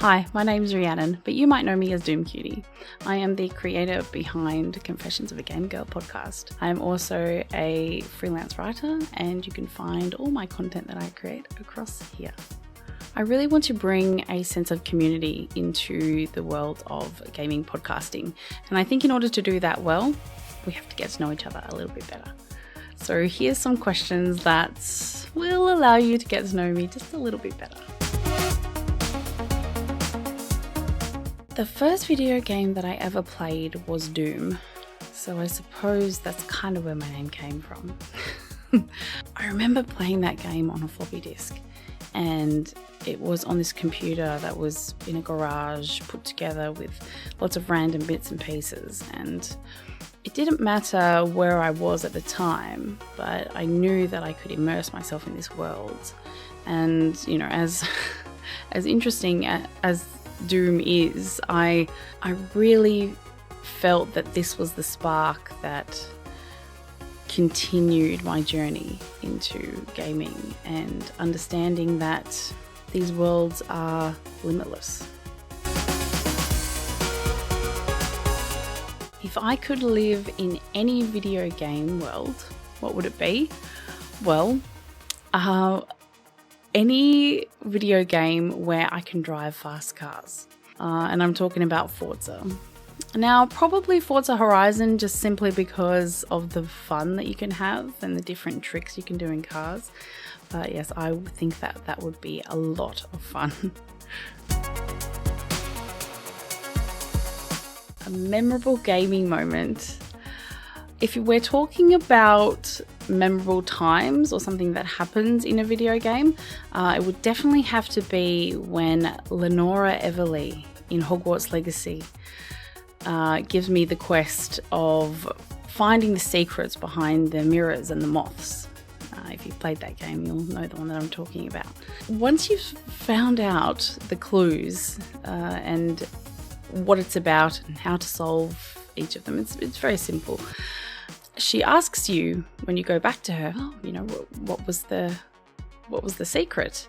Hi, my name is Rhiannon, but you might know me as Doomcutie. I am the creator behind Confessions of a Game Girl podcast. I am also a freelance writer, and you can find all my content that I create across here. I really want to bring a sense of community into the world of gaming podcasting, and I think in order to do that well, we have to get to know each other a little bit better. So here's some questions that will allow you to get to know me just a little bit better. The first video game that I ever played was Doom, so I suppose that's kind of where my name came from. I remember playing that game on a floppy disk, and it was on this computer that was in a garage put together with lots of random bits and pieces, and it didn't matter where I was at the time, but I knew that I could immerse myself in this world. And you know, as interesting as Doom is, I really felt that this was the spark that continued my journey into gaming and understanding that these worlds are limitless. If I could live in any video game world, what would it be? Well, any video game where I can drive fast cars. And I'm talking about Forza. Now, probably Forza Horizon, just simply because of the fun that you can have and the different tricks you can do in cars. But yes, I think that would be a lot of fun. A memorable gaming moment. If we're talking about memorable times or something that happens in a video game, it would definitely have to be when Lenora Everly in Hogwarts Legacy gives me the quest of finding the secrets behind the mirrors and the moths. If you've played that game, you'll know the one that I'm talking about. Once you've found out the clues and what it's about and how to solve each of them, it's very simple. She asks you when you go back to her, what was the secret?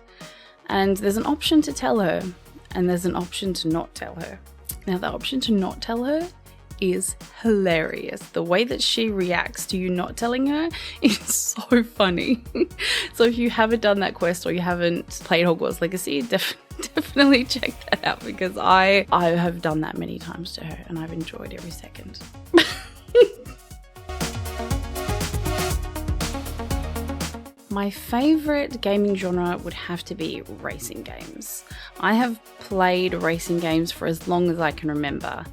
And there's an option to tell her, and there's an option to not tell her. Now, the option to not tell her is hilarious. The way that she reacts to you not telling her is so funny. So if you haven't done that quest or you haven't played Hogwarts Legacy, definitely check that out, because I have done that many times to her and I've enjoyed every second. My favourite gaming genre would have to be racing games. I have played racing games for as long as I can remember.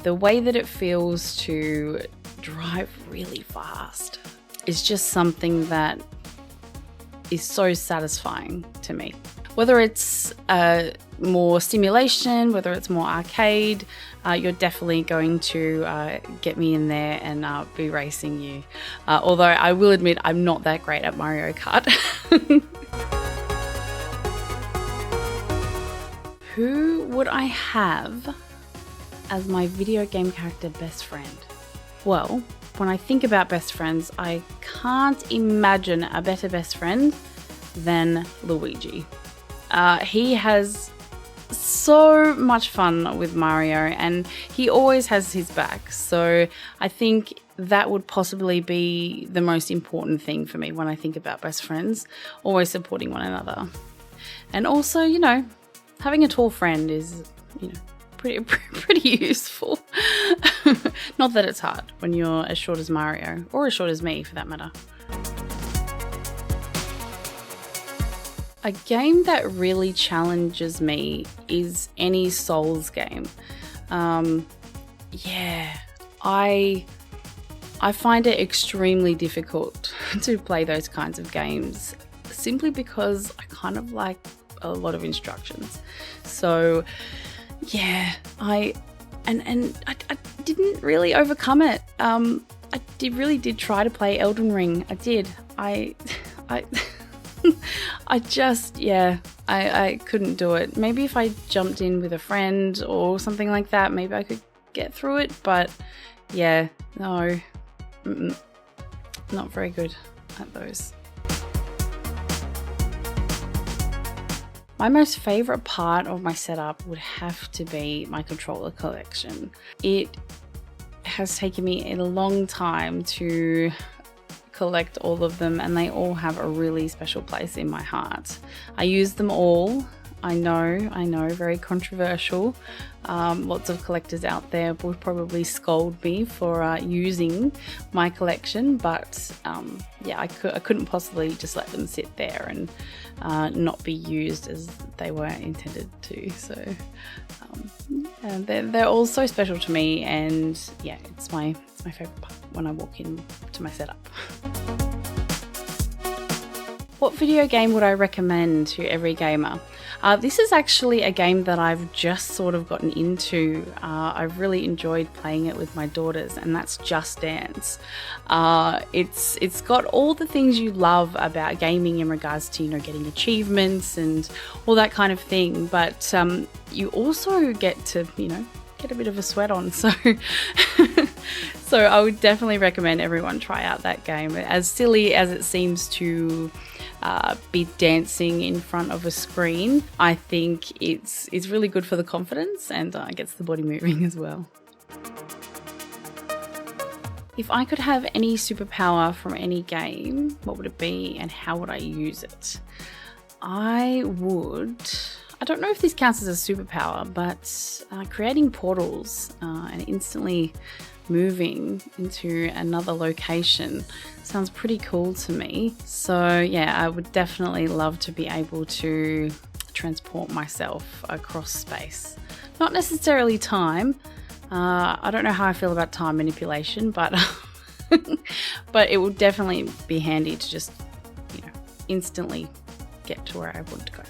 The way that it feels to drive really fast is just something that is so satisfying to me. Whether it's more simulation, whether it's more arcade, you're definitely going to get me in there and be racing you. Although I will admit I'm not that great at Mario Kart. Who would I have as my video game character best friend? Well, when I think about best friends, I can't imagine a better best friend than Luigi. He has so much fun with Mario, and he always has his back. So I think that would possibly be the most important thing for me when I think about best friends, always supporting one another. And also, having a tall friend is, pretty useful. Not that it's hard when you're as short as Mario, or as short as me for that matter. A game that really challenges me is any Souls game. I find it extremely difficult to play those kinds of games, simply because I kind of like a lot of instructions. So yeah, I didn't really overcome it. I really did try to play Elden Ring. I did. I couldn't do it. Maybe if I jumped in with a friend or something like that, maybe I could get through it. But yeah, no, not very good at those. My most favorite part of my setup would have to be my controller collection. It has taken me a long time to collect all of them, and they all have a really special place in my heart. I use them all. I know, very controversial. Lots of collectors out there would probably scold me for using my collection, but yeah, I couldn't possibly just let them sit there and not be used as they were intended to. So they're all so special to me, and yeah, it's my favorite part when I walk into my setup. What video game would I recommend to every gamer? This is actually a game that I've just sort of gotten into. I've really enjoyed playing it with my daughters, and that's Just Dance. It's got all the things you love about gaming in regards to, getting achievements and all that kind of thing, but you also get to, get a bit of a sweat on. So so I would definitely recommend everyone try out that game. As silly as it seems to be dancing in front of a screen, I think it's really good for the confidence, and gets the body moving as well. If I could have any superpower from any game, what would it be and how would I use it? I don't know if this counts as a superpower, but creating portals and instantly moving into another location sounds pretty cool to me. So yeah, I would definitely love to be able to transport myself across space. Not necessarily time. I don't know how I feel about time manipulation, but but it would definitely be handy to just, instantly get to where I want to go.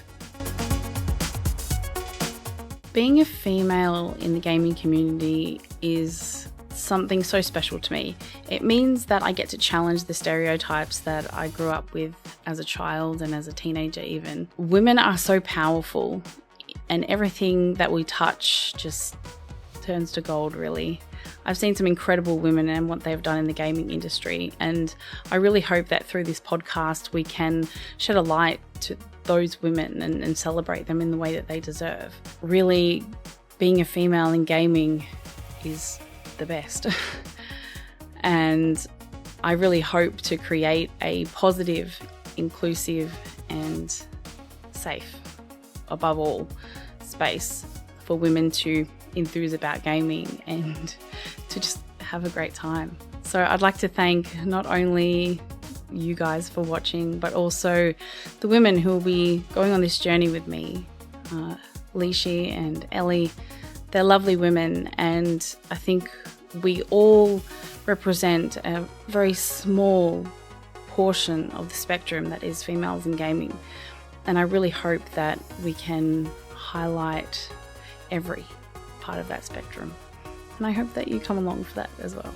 Being a female in the gaming community is something so special to me. It means that I get to challenge the stereotypes that I grew up with as a child and as a teenager even. Women are so powerful, and everything that we touch just turns to gold, really. I've seen some incredible women and what they've done in the gaming industry, and I really hope that through this podcast we can shed a light to those women and celebrate them in the way that they deserve. Really, being a female in gaming is the best. And I really hope to create a positive, inclusive and safe, above all, space for women to enthuse about gaming and to just have a great time. So I'd like to thank not only you guys for watching, but also the women who will be going on this journey with me, Lishi and Ellie. They're lovely women, and I think we all represent a very small portion of the spectrum that is females in gaming. And I really hope that we can highlight every part of that spectrum. And I hope that you come along for that as well.